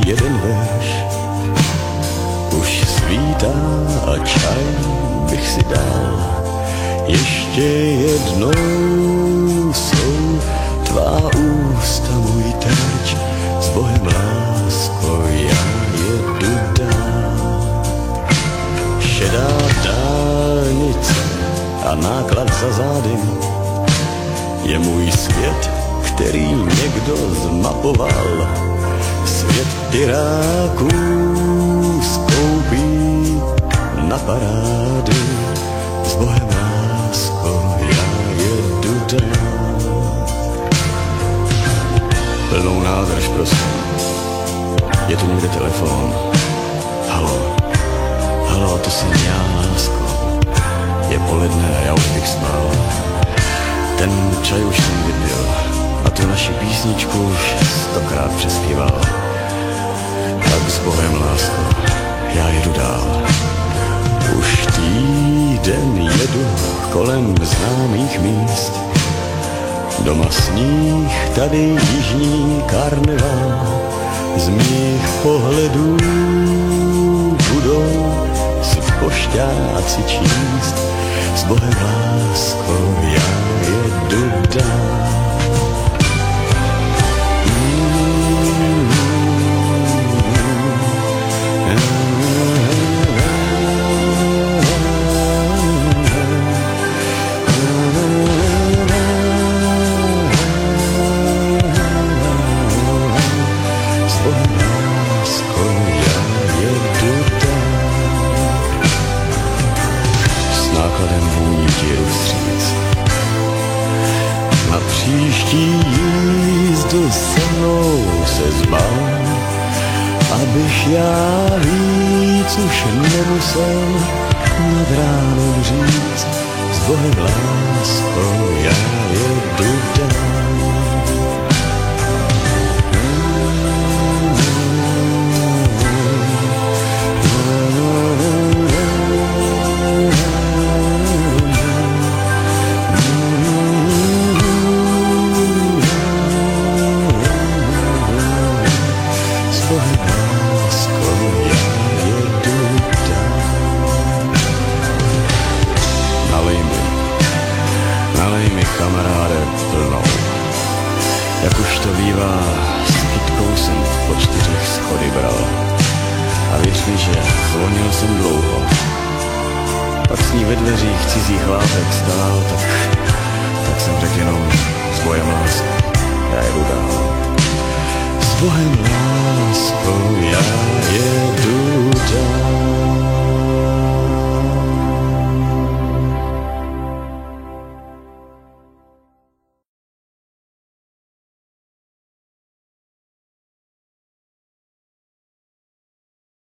jeden verš. Už svítá a čaj bych si dal. Ještě jednou jsou tvá ústa můj terč. S Bohem lásko, já jedu dál. Šedá dálnice a náklad za zády je můj svět, který někdo zmapoval. Svět piráků skoupí na parády. S Bohem lásko, já jedu dál. Plnou nádrž, prosím. Je tu někde telefon? Haló, haló, to jsem já, lásko. Je poledne a já už bych spal. Ten čaj už jsem vypil a tu naši písničku už 100krát přespíval. Tak s Bohem, lásko, já jedu dál. Už týden jedu kolem známých míst. Doma sníh, tady jižní karneval. Z mých pohledů budou si pošťáci číst. S Bohem, lásko, já jedu dál. Příští jízdu se mnou se zbal, abych já víc už nemusel nad ránem říct. S Bohem, lásko, já jedu dál. Kamaráde, plnou. Jak už to bývá, s kytkou jsem po 4 schody bral. A věř mi, že zvonil jsem dlouho. Pak s ní ve dveřích cizí chlápek stál, tak jsem řekl jenom s Bohem, lásko, já jedu dál. S Bohem, lásko,